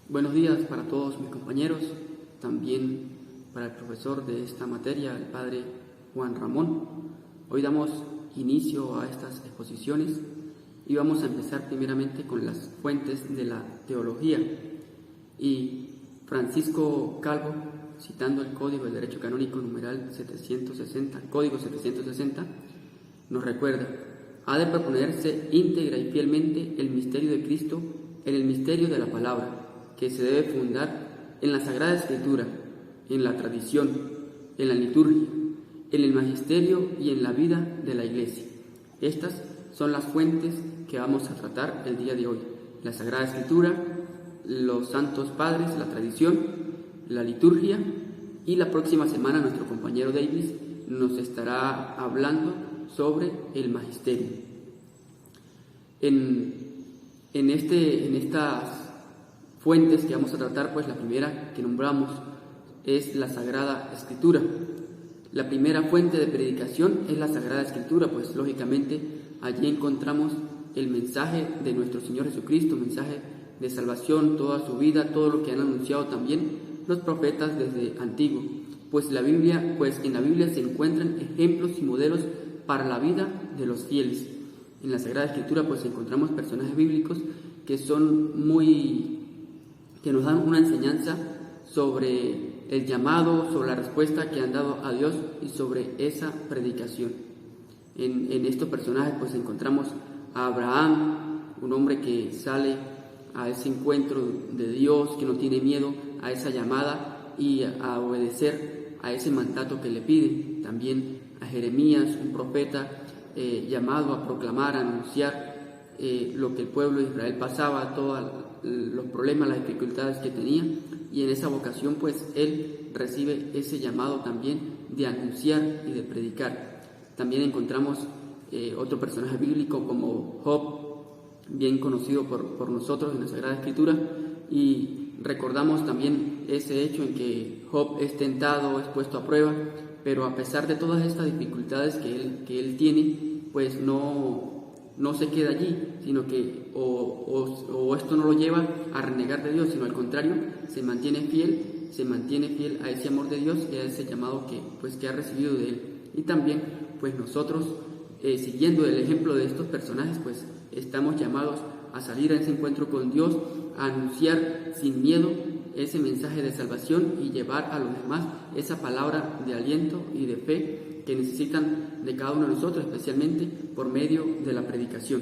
Buenos días para todos mis compañeros, también para el profesor de esta materia, el padre Juan Ramón. Hoy damos inicio a estas exposiciones y vamos a empezar primeramente con las fuentes de la teología. Y Francisco Calvo, citando el Código del Derecho Canónico numeral 760, Código 760, nos recuerda: ha de proponerse íntegra y fielmente el misterio de Cristo en el misterio de la palabra, que se debe fundar en la Sagrada Escritura, en la tradición, en la liturgia, en el magisterio y en la vida de la Iglesia. Estas son las fuentes que vamos a tratar el día de hoy: la Sagrada Escritura, los Santos Padres, la tradición, la liturgia, y la próxima semana nuestro compañero Davis nos estará hablando sobre el magisterio. En estas fuentes que vamos a tratar, pues la primera que nombramos es la Sagrada Escritura. La primera fuente de predicación es la Sagrada Escritura, pues lógicamente allí encontramos el mensaje de nuestro Señor Jesucristo, mensaje de salvación, toda su vida, todo lo que han anunciado también los profetas desde antiguo. Pues en la Biblia se encuentran ejemplos y modelos para la vida de los fieles. En la Sagrada Escritura pues encontramos personajes bíblicos que nos dan una enseñanza sobre el llamado, sobre la respuesta que han dado a Dios y sobre esa predicación. En estos personajes pues encontramos a Abraham, un hombre que sale a ese encuentro de Dios, que no tiene miedo a esa llamada y a obedecer a ese mandato que le pide. También a Jeremías, un profeta llamado a proclamar, a anunciar lo que el pueblo de Israel pasaba, todos los problemas, las dificultades que tenía, y en esa vocación pues él recibe ese llamado también de anunciar y de predicar. También encontramos otro personaje bíblico como Job, bien conocido por nosotros en la Sagrada Escritura, y recordamos también ese hecho en que Job es tentado, es puesto a prueba, pero a pesar de todas estas dificultades que él tiene, pues no se queda allí, sino que o esto no lo lleva a renegar de Dios, sino al contrario, se mantiene fiel a ese amor de Dios y a ese llamado que ha recibido de él. Y también pues nosotros, siguiendo el ejemplo de estos personajes, pues estamos llamados a salir a ese encuentro con Dios, a anunciar sin miedo ese mensaje de salvación y llevar a los demás esa palabra de aliento y de fe que necesitan de cada uno de nosotros, especialmente por medio de la predicación.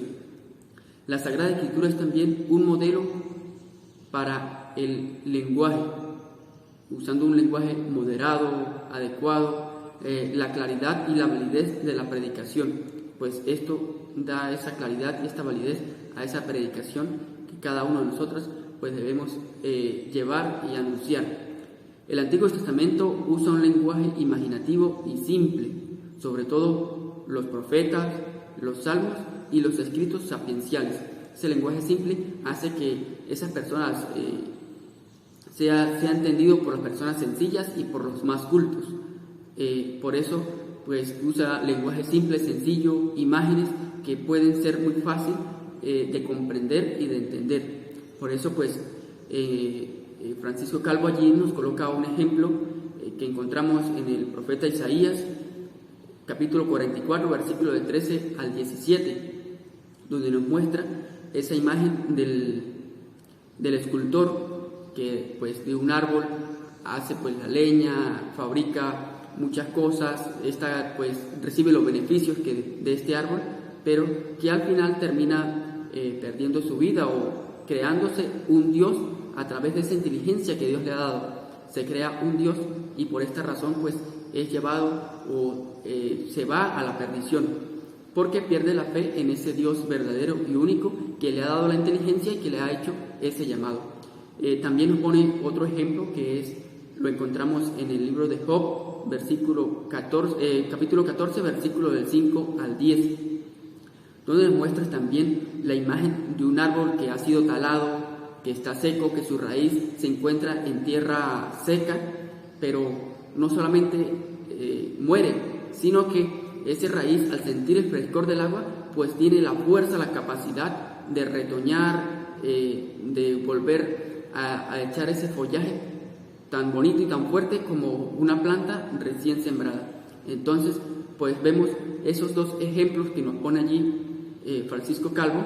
La Sagrada Escritura es también un modelo para el lenguaje, usando un lenguaje moderado, adecuado, la claridad y la validez de la predicación, pues esto da esa claridad y esta validez a esa predicación que cada uno de nosotros pues debemos llevar y anunciar. El Antiguo Testamento usa un lenguaje imaginativo y simple, sobre todo los profetas, los salmos y los escritos sapienciales. Ese lenguaje simple hace que esas personas sea entendido por las personas sencillas y por los más cultos. Por eso pues usa lenguaje simple, sencillo, imágenes que pueden ser muy fácil de comprender y de entender. Por eso pues Francisco Calvo allí nos coloca un ejemplo que encontramos en el profeta Isaías, capítulo 44, versículo del 13 al 17, donde nos muestra esa imagen del escultor que pues de un árbol hace pues la leña, fabrica muchas cosas, pues recibe los beneficios de este árbol, pero que al final termina perdiendo su vida o creándose un Dios a través de esa inteligencia que Dios le ha dado. Se crea un Dios y por esta razón pues es llevado o se va a la perdición, porque pierde la fe en ese Dios verdadero y único que le ha dado la inteligencia y que le ha hecho ese llamado. También nos pone otro ejemplo lo encontramos en el libro de Job, capítulo 14, versículo del 5 al 10, donde nos muestra también la imagen de un árbol que ha sido talado, que está seco, que su raíz se encuentra en tierra seca, pero no solamente muere, sino que esa raíz, al sentir el frescor del agua, pues tiene la fuerza, la capacidad de retoñar, de volver a echar ese follaje tan bonito y tan fuerte como una planta recién sembrada. Entonces, pues vemos esos dos ejemplos que nos pone allí Francisco Calvo,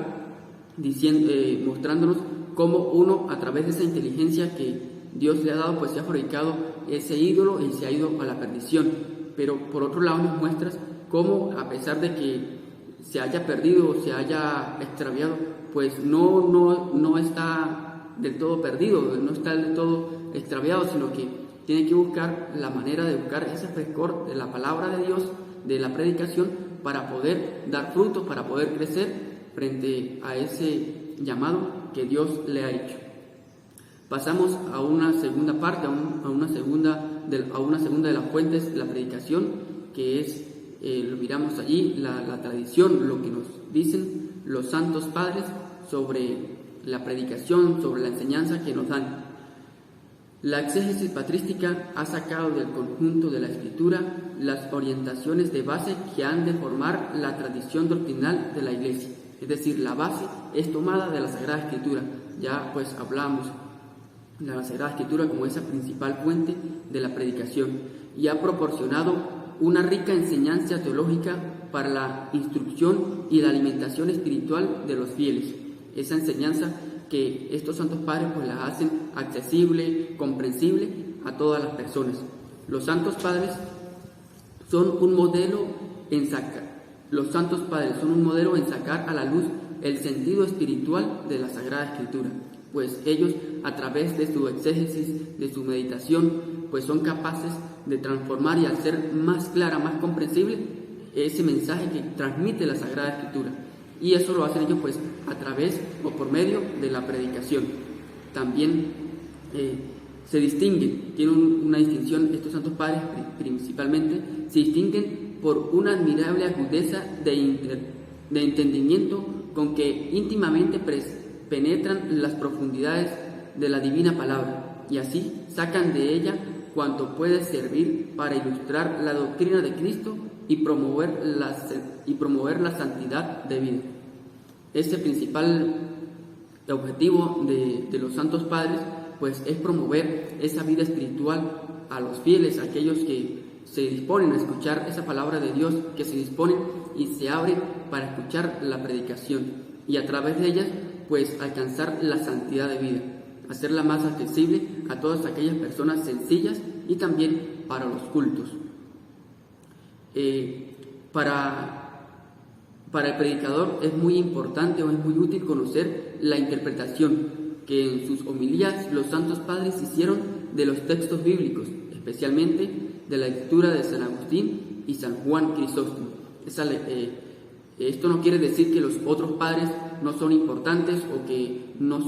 mostrándonos cómo uno, a través de esa inteligencia que Dios le ha dado, pues se ha fabricado ese ídolo y se ha ido a la perdición. Pero por otro lado nos muestras cómo, a pesar de que se haya perdido o se haya extraviado, pues no está del todo perdido, no está del todo extraviado, sino que tiene que buscar la manera de buscar ese frescor de la palabra de Dios, de la predicación, para poder dar frutos, para poder crecer frente a ese llamado que Dios le ha hecho. Pasamos a una segunda parte, a una segunda de las fuentes de la predicación, que es, lo miramos allí, la tradición, lo que nos dicen los santos padres sobre la predicación, sobre la enseñanza que nos dan. La exégesis patrística ha sacado del conjunto de la Escritura las orientaciones de base que han de formar la tradición doctrinal de la Iglesia. Es decir, la base es tomada de la Sagrada Escritura. Ya pues hablamos de la Sagrada Escritura como esa principal fuente de la predicación, y ha proporcionado una rica enseñanza teológica para la instrucción y la alimentación espiritual de los fieles. Esa enseñanza que estos santos padres pues la hacen accesible, comprensible a todas las personas. Los santos padres son un modelo en sacar a la luz el sentido espiritual de la Sagrada Escritura, pues ellos, a través de su exégesis, de su meditación, pues son capaces de transformar y hacer más clara, más comprensible ese mensaje que transmite la Sagrada Escritura. Y eso lo hacen ellos pues a través o por medio de la predicación. También se distinguen, tienen una distinción, estos santos padres principalmente, se distinguen por una admirable agudeza de entendimiento con que íntimamente penetran las profundidades de la divina palabra, y así sacan de ella cuanto puede servir para ilustrar la doctrina de Cristo y promover la santidad de vida. Ese principal objetivo de los santos padres pues es promover esa vida espiritual a los fieles, a aquellos que se disponen a escuchar esa palabra de Dios, que se disponen y se abren para escuchar la predicación, y a través de ellas pues alcanzar la santidad de vida, hacerla más accesible a todas aquellas personas sencillas y también para los cultos. Para el predicador es muy importante o es muy útil conocer la interpretación que en sus homilías los santos padres hicieron de los textos bíblicos, especialmente de la lectura de San Agustín y San Juan Crisóstomo. Esto no quiere decir que los otros padres no son importantes o que no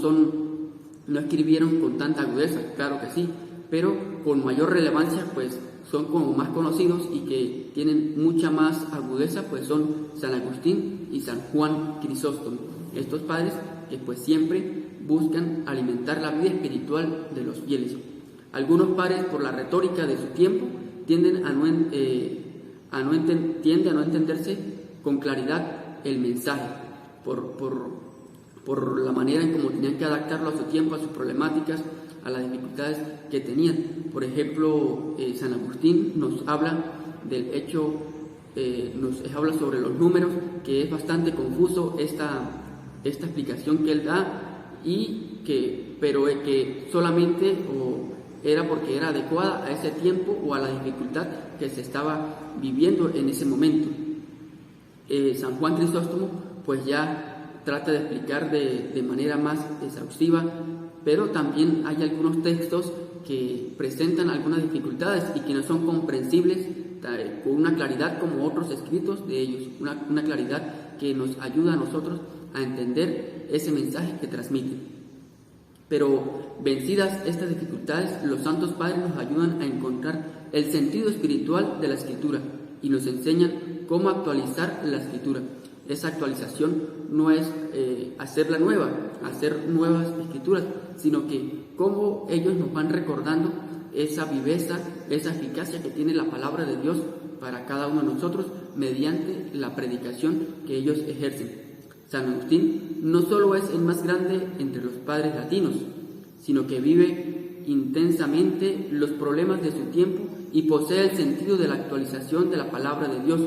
escribieron con tanta agudeza, claro que sí, pero con mayor relevancia pues son como más conocidos y que tienen mucha más agudeza, pues son San Agustín y San Juan Crisóstomo. Estos padres que pues siempre buscan alimentar la vida espiritual de los fieles. Algunos padres, por la retórica de su tiempo, tienden a no entenderse con claridad el mensaje, por la manera en cómo tenían que adaptarlo a su tiempo, a sus problemáticas, a las dificultades que tenían. Por ejemplo, San Agustín nos habla del hecho, nos habla sobre los números, que es bastante confuso esta explicación que él da, pero que solamente era porque era adecuada a ese tiempo o a la dificultad que se estaba viviendo en ese momento. San Juan Crisóstomo pues ya trata de explicar de manera más exhaustiva, pero también hay algunos textos que presentan algunas dificultades y que no son comprensibles con una claridad como otros escritos de ellos, una claridad que nos ayuda a nosotros a entender ese mensaje que transmiten. Pero vencidas estas dificultades, los santos padres nos ayudan a encontrar el sentido espiritual de la Escritura y nos enseñan cómo actualizar la Escritura. Esa actualización no es hacerla nueva, hacer nuevas escrituras, sino que cómo ellos nos van recordando esa viveza, esa eficacia que tiene la palabra de Dios para cada uno de nosotros mediante la predicación que ellos ejercen. San Agustín no solo es el más grande entre los padres latinos, sino que vive intensamente los problemas de su tiempo y posee el sentido de la actualización de la palabra de Dios,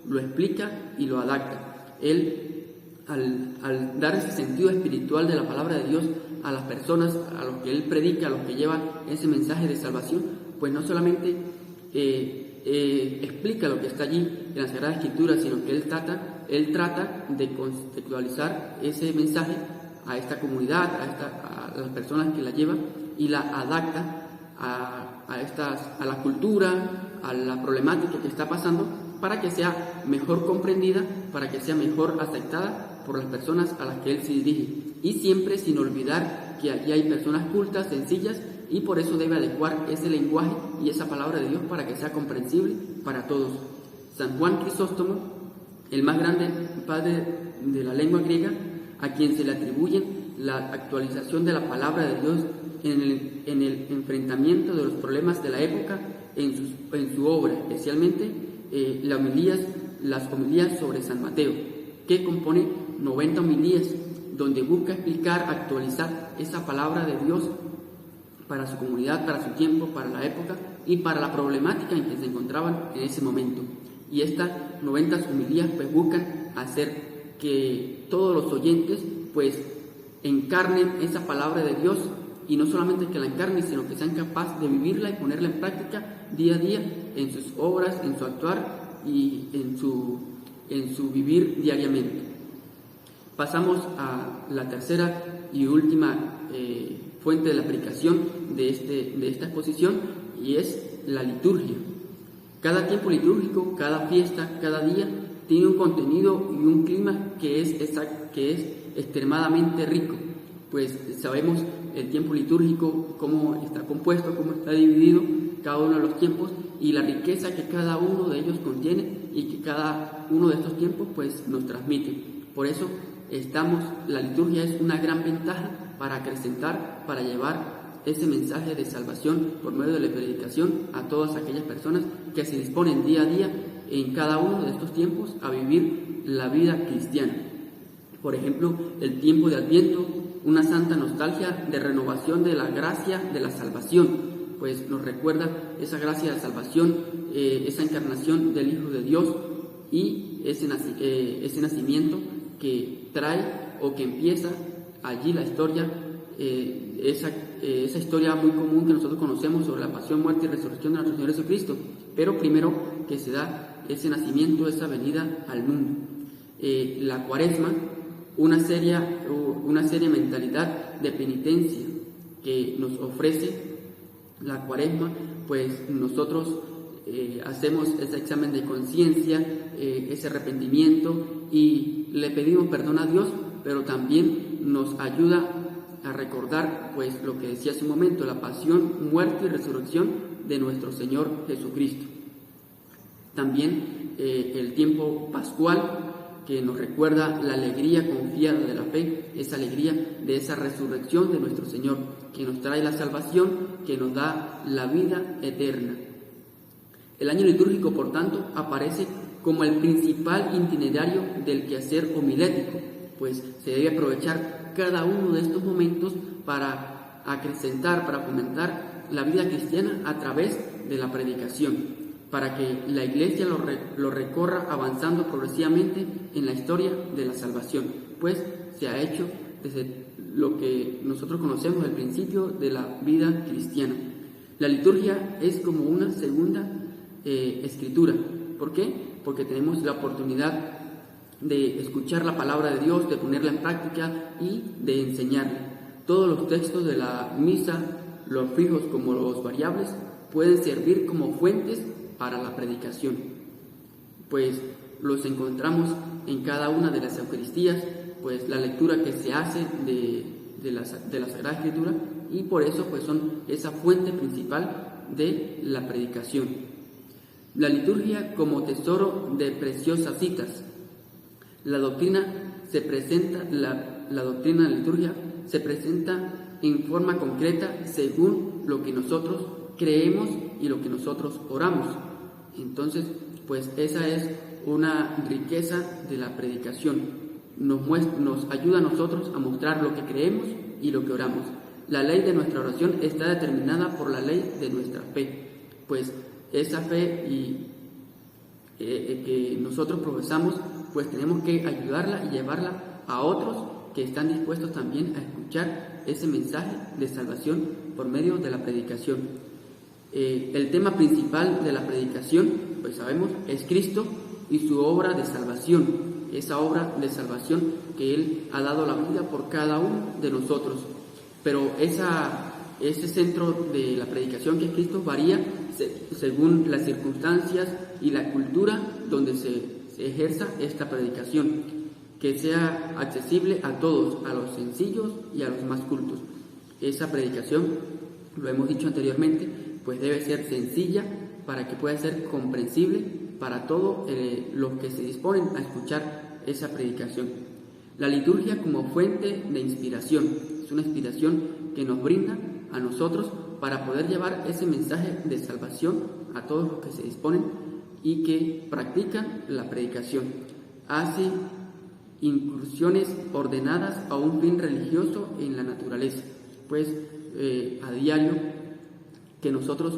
lo explica y lo adapta. Él, al dar ese sentido espiritual de la palabra de Dios a las personas, a los que él predica, a los que llevan ese mensaje de salvación, pues no solamente explica lo que está allí en la Sagrada Escritura, sino que él trata de contextualizar ese mensaje a esta comunidad, a las personas que la llevan, y la adapta a la cultura, a la problemática que está pasando, para que sea mejor comprendida, para que sea mejor aceptada por las personas a las que él se dirige, y siempre sin olvidar que aquí hay personas cultas, sencillas, y por eso debe adecuar ese lenguaje y esa palabra de Dios para que sea comprensible para todos. San Juan Crisóstomo, el más grande padre de la lengua griega, a quien se le atribuye la actualización de la palabra de Dios en el enfrentamiento de los problemas de la época, en su obra, especialmente las homilías sobre San Mateo, que compone 90 homilías, donde busca explicar, actualizar esa palabra de Dios para su comunidad, para su tiempo, para la época y para la problemática en que se encontraban en ese momento. Y estas 90 homilías pues buscan hacer que todos los oyentes pues encarnen esa palabra de Dios, y no solamente que la encarnen, sino que sean capaces de vivirla y ponerla en práctica día a día en sus obras, en su actuar y en su vivir diariamente. Pasamos a la tercera y última fuente de la predicación de esta exposición, y es la liturgia. Cada tiempo litúrgico, cada fiesta, cada día tiene un contenido y un clima que es extremadamente rico. Pues sabemos el tiempo litúrgico, cómo está compuesto, cómo está dividido cada uno de los tiempos, y la riqueza que cada uno de ellos contiene y que cada uno de estos tiempos pues nos transmite. Por eso la liturgia es una gran ventaja para acrecentar, para llevar ese mensaje de salvación por medio de la predicación a todas aquellas personas que se disponen día a día en cada uno de estos tiempos a vivir la vida cristiana. Por ejemplo, el tiempo de Adviento, una santa nostalgia de renovación de la gracia de la salvación, pues nos recuerda esa gracia de salvación, esa encarnación del Hijo de Dios y ese nacimiento que trae o que empieza allí la historia, esa historia muy común que nosotros conocemos sobre la pasión, muerte y resurrección de nuestro Señor Jesucristo, pero primero que se da ese nacimiento, esa venida al mundo. La Cuaresma, una seria mentalidad de penitencia que nos ofrece la Cuaresma, pues nosotros hacemos ese examen de conciencia, ese arrepentimiento, y le pedimos perdón a Dios, pero también nos ayuda a recordar pues lo que decía hace un momento, la pasión, muerte y resurrección de nuestro Señor Jesucristo. También el tiempo pascual, que nos recuerda la alegría confiada de la fe, esa alegría de esa resurrección de nuestro Señor, que nos trae la salvación, que nos da la vida eterna. El año litúrgico, por tanto, aparece como el principal itinerario del quehacer homilético, pues se debe aprovechar cada uno de estos momentos para acrecentar, para fomentar la vida cristiana a través de la predicación, para que la Iglesia lo recorra avanzando progresivamente en la historia de la salvación, pues se ha hecho desde lo que nosotros conocemos al principio de la vida cristiana. La liturgia es como una segunda escritura. ¿Por qué? Porque tenemos la oportunidad de escuchar la palabra de Dios, de ponerla en práctica y de enseñarla. Todos los textos de la misa, los fijos como los variables, pueden servir como fuentes para la predicación, pues los encontramos en cada una de las Eucaristías, pues la lectura que se hace de la Sagrada Escritura, y por eso pues son esa fuente principal de la predicación. La liturgia como tesoro de preciosas citas. La doctrina de la liturgia se presenta en forma concreta según lo que nosotros creemos y lo que nosotros oramos. Entonces, pues esa es una riqueza de la predicación. Nos ayuda a nosotros a mostrar lo que creemos y lo que oramos. La ley de nuestra oración está determinada por la ley de nuestra fe, pues esa fe que nosotros profesamos, pues tenemos que ayudarla y llevarla a otros que están dispuestos también a escuchar ese mensaje de salvación por medio de la predicación. El tema principal de la predicación, pues sabemos, es Cristo y su obra de salvación, esa obra de salvación que Él ha dado la vida por cada uno de nosotros. Pero ese centro de la predicación que es Cristo varía según las circunstancias y la cultura donde se ejerza esta predicación, que sea accesible a todos, a los sencillos y a los más cultos. Esa predicación, lo hemos dicho anteriormente, pues debe ser sencilla para que pueda ser comprensible para todos los que se disponen a escuchar esa predicación. La liturgia como fuente de inspiración, es una inspiración que nos brinda a nosotros para poder llevar ese mensaje de salvación a todos los que se disponen y que practican la predicación. Hace incursiones ordenadas a un fin religioso en la naturaleza, pues a diario que nosotros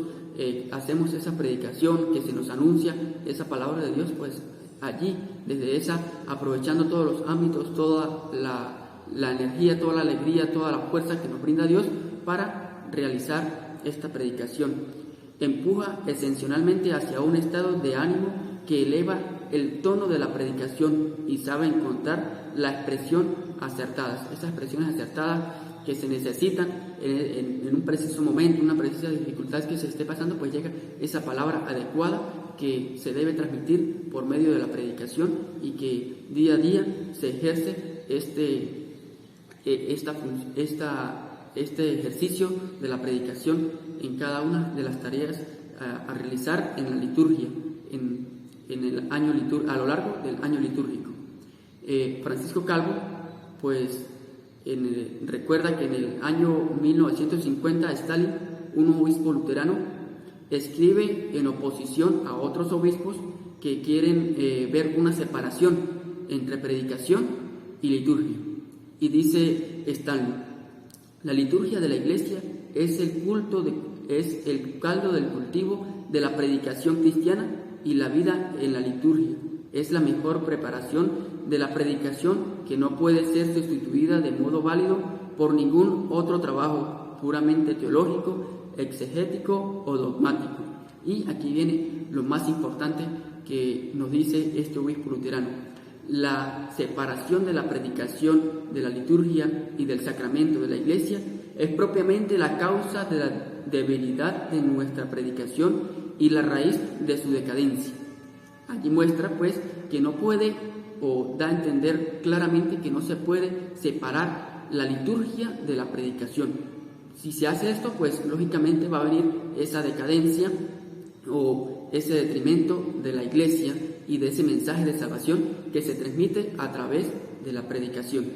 hacemos esa predicación, que se nos anuncia esa palabra de Dios, pues allí, desde esa, aprovechando todos los ámbitos, toda la energía, toda la alegría, toda la fuerza que nos brinda Dios para realizar esta predicación. Empuja esencialmente hacia un estado de ánimo que eleva el tono de la predicación y sabe encontrar la expresión acertada, esas expresiones acertadas que se necesitan en un preciso momento, una precisa dificultad que se esté pasando, pues llega esa palabra adecuada que se debe transmitir por medio de la predicación y que día a día se ejerce este ejercicio de la predicación en cada una de las tareas a realizar en la liturgia, a lo largo del año litúrgico. Francisco Calvo, pues recuerda que en el año 1950 Stalin, un obispo luterano, escribe en oposición a otros obispos que quieren ver una separación entre predicación y liturgia. Y dice Stalin: la liturgia de la Iglesia es el caldo del cultivo de la predicación cristiana, y la vida en la liturgia es la mejor preparación de la predicación, que no puede ser sustituida de modo válido por ningún otro trabajo puramente teológico, exegético o dogmático. Y aquí viene lo más importante que nos dice este obispo luterano: la separación de la predicación de la liturgia y del sacramento de la Iglesia es propiamente la causa de la debilidad de nuestra predicación y la raíz de su decadencia. Allí muestra pues que no puede, o da a entender claramente que no se puede separar la liturgia de la predicación. Si se hace esto, pues lógicamente va a venir esa decadencia o ese detrimento de la Iglesia y de ese mensaje de salvación que se transmite a través de la predicación.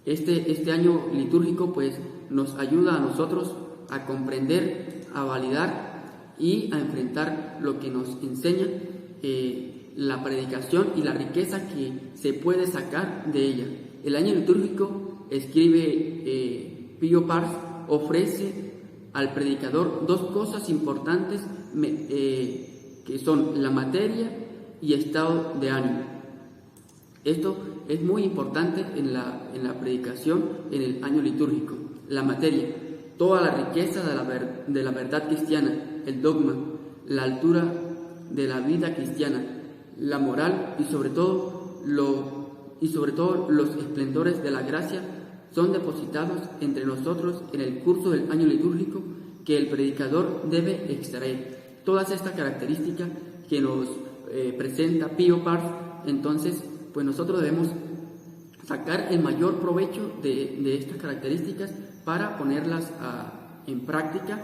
Este año litúrgico pues nos ayuda a nosotros a comprender, a validar y a enfrentar lo que nos enseña la predicación y la riqueza que se puede sacar de ella. El año litúrgico, escribe Pío Pars, ofrece al predicador dos cosas importantes que son la materia y estado de ánimo. Esto es muy importante en la predicación en el año litúrgico. La materia, toda la riqueza de la verdad cristiana, el dogma, la altura de la vida cristiana, la moral y sobre todo los esplendores de la gracia son depositados entre nosotros en el curso del año litúrgico que el predicador debe extraer. Todas estas características que nos presenta Pío Pars, entonces pues nosotros debemos sacar el mayor provecho de estas características para ponerlas en práctica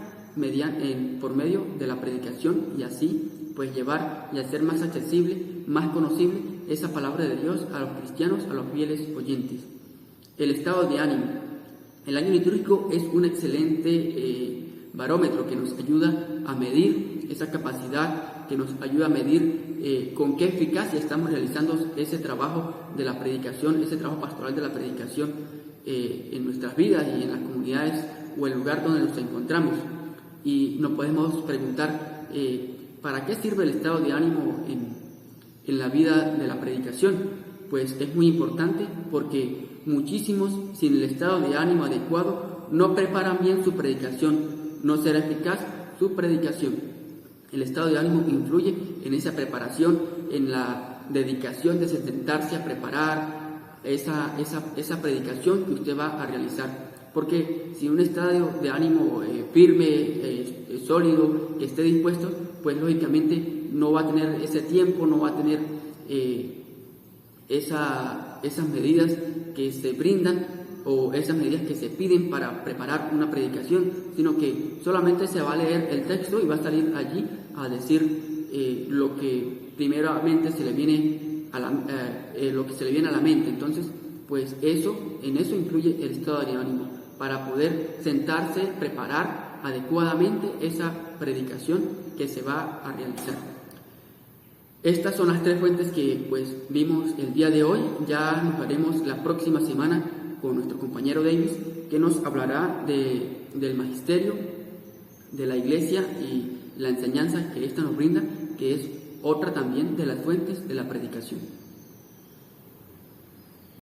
por medio de la predicación, y así pues llevar y hacer más accesible, más conocible esa palabra de Dios a los cristianos, a los fieles oyentes. El estado de ánimo. El año litúrgico es un excelente barómetro que nos ayuda a medir esa capacidad, que nos ayuda a medir con qué eficacia estamos realizando ese trabajo de la predicación, ese trabajo pastoral de la predicación en nuestras vidas y en las comunidades o el lugar donde nos encontramos. Y nos podemos preguntar, ¿para qué sirve el estado de ánimo en la vida de la predicación? Pues es muy importante porque muchísimos sin el estado de ánimo adecuado no preparan bien su predicación, no será eficaz su predicación. El estado de ánimo influye en esa preparación, en la dedicación de sentarse a preparar esa predicación que usted va a realizar. Porque si un estado de ánimo firme, sólido, que esté dispuesto, pues lógicamente no va a tener ese tiempo, no va a tener esas medidas que se brindan o esas medidas que se piden para preparar una predicación, sino que solamente se va a leer el texto y va a salir allí a decir lo que primeramente se le viene a la mente. Entonces, pues en eso influye el estado de ánimo, para poder sentarse, preparar adecuadamente esa predicación que se va a realizar. Estas son las tres fuentes que pues vimos el día de hoy. Ya nos veremos la próxima semana con nuestro compañero Davis, que nos hablará del magisterio de la iglesia y la enseñanza que ésta nos brinda, que es otra también de las fuentes de la predicación.